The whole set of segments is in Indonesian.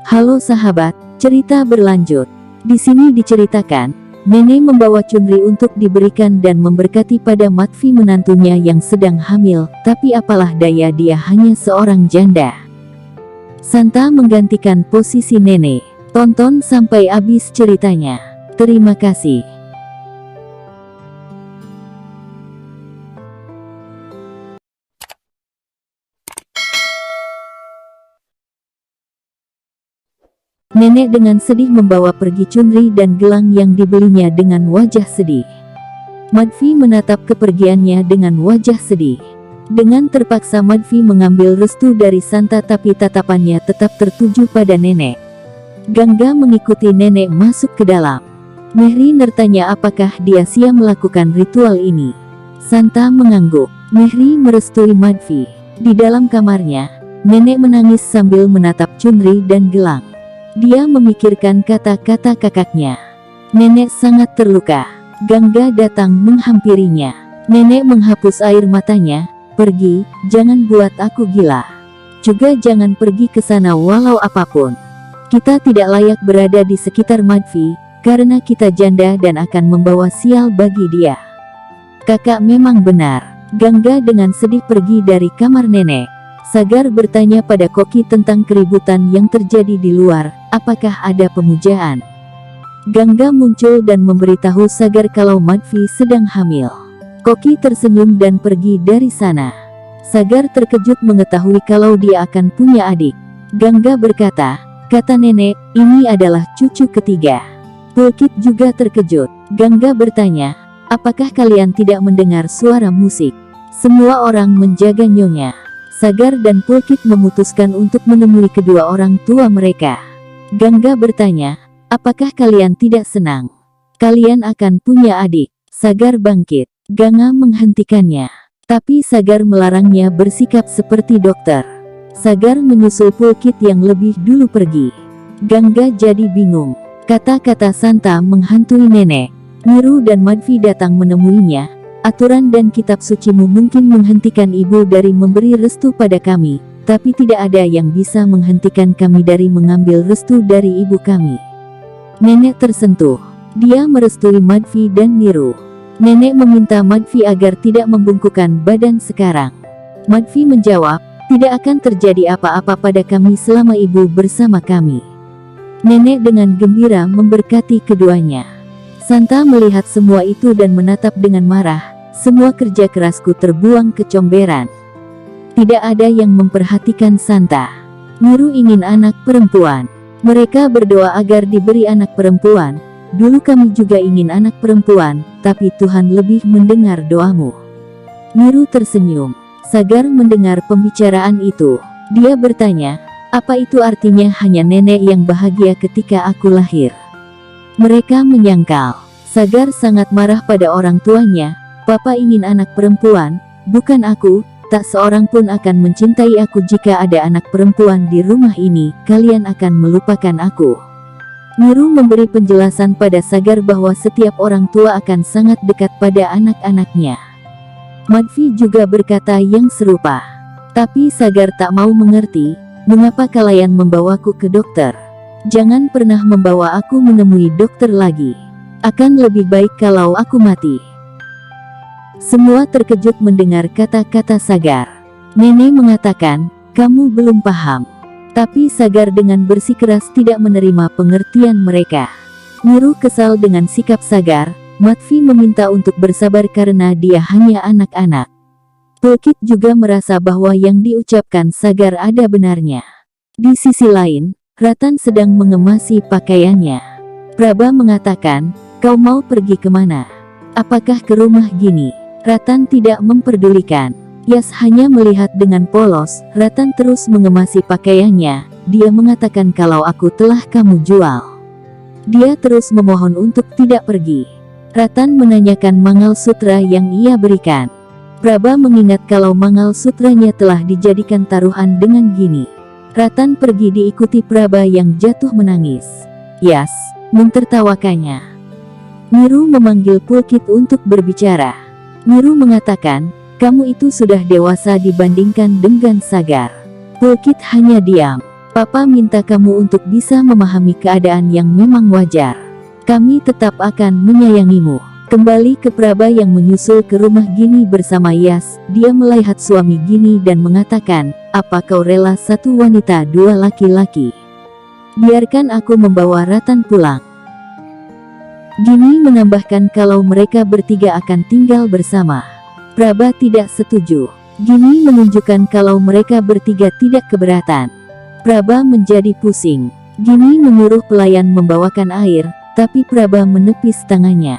Halo sahabat, cerita berlanjut. Di sini diceritakan, nenek membawa Chunri untuk diberikan dan memberkati pada Madvi menantunya yang sedang hamil, tapi apalah daya dia hanya seorang janda. Santa menggantikan posisi nenek. Tonton sampai habis ceritanya. Terima kasih. Nenek dengan sedih membawa pergi Chunri dan gelang yang dibelinya dengan wajah sedih. Madvi menatap kepergiannya dengan wajah sedih. Dengan terpaksa Madvi mengambil restu dari Santa, tapi tatapannya tetap tertuju pada nenek. Gangga mengikuti nenek masuk ke dalam. Mehri bertanya apakah dia siap melakukan ritual ini. Santa mengangguk. Mehri merestui Madvi. Di dalam kamarnya, nenek menangis sambil menatap Chunri dan gelang. Dia memikirkan kata-kata kakaknya. Nenek sangat terluka. Gangga datang menghampirinya. Nenek menghapus air matanya. Pergi, jangan buat aku gila. Juga jangan pergi ke sana walau apapun. Kita tidak layak berada di sekitar Madvi, karena kita janda dan akan membawa sial bagi dia. Kakak memang benar. Gangga dengan sedih pergi dari kamar nenek. Sagar bertanya pada Koki tentang keributan yang terjadi di luar, apakah ada pemujaan. Gangga muncul dan memberitahu Sagar kalau Madvi sedang hamil. Koki tersenyum dan pergi dari sana. Sagar terkejut mengetahui kalau dia akan punya adik. Gangga berkata, kata nenek, ini adalah cucu ketiga. Pulkit juga terkejut. Gangga bertanya, apakah kalian tidak mendengar suara musik? Semua orang menjaga nyonya. Sagar dan Pulkit memutuskan untuk menemui kedua orang tua mereka. Gangga bertanya, apakah kalian tidak senang? Kalian akan punya adik. Sagar bangkit. Gangga menghentikannya. Tapi Sagar melarangnya bersikap seperti dokter. Sagar menyusul Pulkit yang lebih dulu pergi. Gangga jadi bingung. Kata-kata Santa menghantui nenek. Niru dan Madvi datang menemuinya. Aturan dan kitab sucimu mungkin menghentikan ibu dari memberi restu pada kami, tapi tidak ada yang bisa menghentikan kami dari mengambil restu dari ibu kami. Nenek tersentuh. Dia merestui Madvi dan Niru. Nenek meminta Madvi agar tidak membungkukkan badan sekarang. Madvi menjawab, tidak akan terjadi apa-apa pada kami selama ibu bersama kami. Nenek dengan gembira memberkati keduanya. Santa melihat semua itu dan menatap dengan marah. Semua kerja kerasku terbuang ke comberan. Tidak ada yang memperhatikan Santa. Niru ingin anak perempuan. Mereka berdoa agar diberi anak perempuan. Dulu kami juga ingin anak perempuan, tapi Tuhan lebih mendengar doamu. Niru tersenyum. Sagar mendengar pembicaraan itu. Dia bertanya, apa itu artinya hanya nenek yang bahagia ketika aku lahir? Mereka menyangkal. Sagar sangat marah pada orang tuanya. Papa ingin anak perempuan, bukan aku. Tak seorang pun akan mencintai aku jika ada anak perempuan di rumah ini. Kalian akan melupakan aku. Niru memberi penjelasan pada Sagar bahwa setiap orang tua akan sangat dekat pada anak-anaknya. Madvi juga berkata yang serupa. Tapi Sagar tak mau mengerti, mengapa kalian membawaku ke dokter? Jangan pernah membawa aku menemui dokter lagi. Akan lebih baik kalau aku mati. Semua terkejut mendengar kata-kata Sagar. Nenek mengatakan, kamu belum paham. Tapi Sagar dengan bersikeras tidak menerima pengertian mereka. Niru kesal dengan sikap Sagar. Madvi meminta untuk bersabar karena dia hanya anak-anak. Pulkit juga merasa bahwa yang diucapkan Sagar ada benarnya. Di sisi lain, Ratan sedang mengemasi pakaiannya. Praba mengatakan, kau mau pergi kemana? Apakah ke rumah Gini? Ratan tidak memperdulikan. Yas hanya melihat dengan polos. Ratan terus mengemasi pakaiannya. Dia mengatakan kalau aku telah kamu jual. Dia terus memohon untuk tidak pergi. Ratan menanyakan mangal sutra yang ia berikan. Praba mengingat kalau mangal sutranya telah dijadikan taruhan dengan Gini. Ratan pergi diikuti Praba yang jatuh menangis. Yas mentertawakannya. Niru memanggil Pulkit untuk berbicara. Niru mengatakan, kamu itu sudah dewasa dibandingkan dengan Sagar. Pulkit hanya diam. Papa minta kamu untuk bisa memahami keadaan yang memang wajar. Kami tetap akan menyayangimu. Kembali ke Praba yang menyusul ke rumah Gini bersama Yas. Dia melihat suami Gini dan mengatakan, apa kau rela satu wanita dua laki-laki? Biarkan aku membawa Ratan pulang. Gini menambahkan kalau mereka bertiga akan tinggal bersama. Praba tidak setuju. Gini menunjukkan kalau mereka bertiga tidak keberatan. Praba menjadi pusing. Gini menyuruh pelayan membawakan air, tapi Praba menepis tangannya.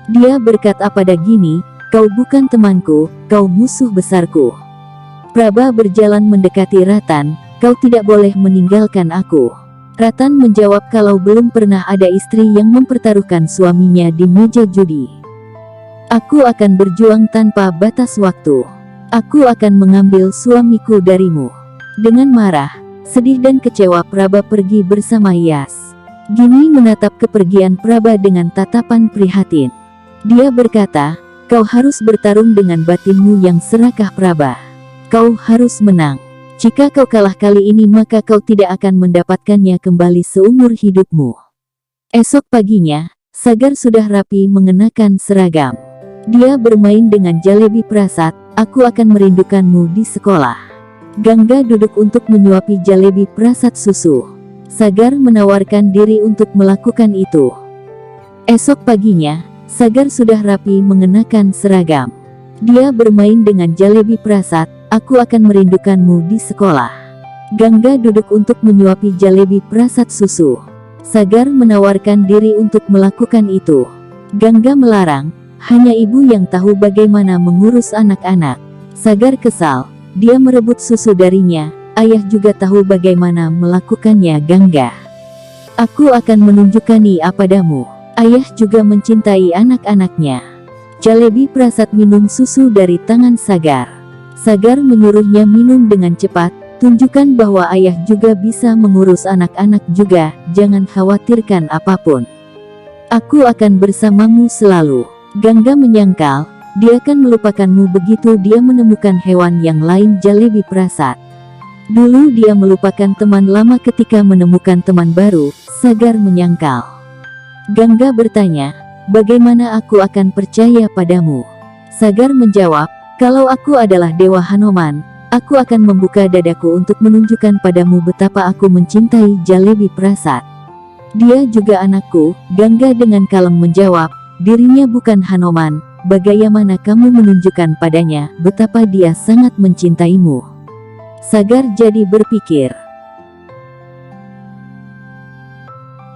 Dia berkata pada Gini, kau bukan temanku, kau musuh besarku. Praba berjalan mendekati Ratan, kau tidak boleh meninggalkan aku. Ratan menjawab kalau belum pernah ada istri yang mempertaruhkan suaminya di meja judi. Aku akan berjuang tanpa batas waktu. Aku akan mengambil suamiku darimu. Dengan marah, sedih dan kecewa Praba pergi bersama Yas. Gini menatap kepergian Praba dengan tatapan prihatin. Dia berkata, kau harus bertarung dengan batinmu yang serakah Praba. Kau harus menang. Jika kau kalah kali ini maka kau tidak akan mendapatkannya kembali seumur hidupmu. Esok paginya, Sagar sudah rapi mengenakan seragam. Dia bermain dengan Jalebi Prasad, aku akan merindukanmu di sekolah. Gangga duduk untuk menyuapi Jalebi Prasad susu. Sagar menawarkan diri untuk melakukan itu. Esok paginya, Sagar sudah rapi mengenakan seragam. Dia bermain dengan Jalebi Prasad, aku akan merindukanmu di sekolah. Gangga duduk untuk menyuapi Jalebi Prasad susu. Sagar menawarkan diri untuk melakukan itu. Gangga melarang, hanya ibu yang tahu bagaimana mengurus anak-anak. Sagar kesal. Dia merebut susu darinya, ayah juga tahu bagaimana melakukannya Gangga. Aku akan menunjukkan padamu, ayah juga mencintai anak-anaknya. Jalebi Prasad minum susu dari tangan Sagar. Sagar menyuruhnya minum dengan cepat, tunjukkan bahwa ayah juga bisa mengurus anak-anak juga, jangan khawatirkan apapun. Aku akan bersamamu selalu. Gangga menyangkal, dia akan melupakanmu begitu dia menemukan hewan yang lain Jalebi Prasad. Dulu dia melupakan teman lama ketika menemukan teman baru, Sagar menyangkal. Gangga bertanya, bagaimana aku akan percaya padamu? Sagar menjawab, kalau aku adalah Dewa Hanoman, aku akan membuka dadaku untuk menunjukkan padamu betapa aku mencintai Jalebi Prasad. Dia juga anakku, Gangga dengan kalem menjawab, dirinya bukan Hanoman. Bagaimana kamu menunjukkan padanya betapa dia sangat mencintaimu? Sagar jadi berpikir.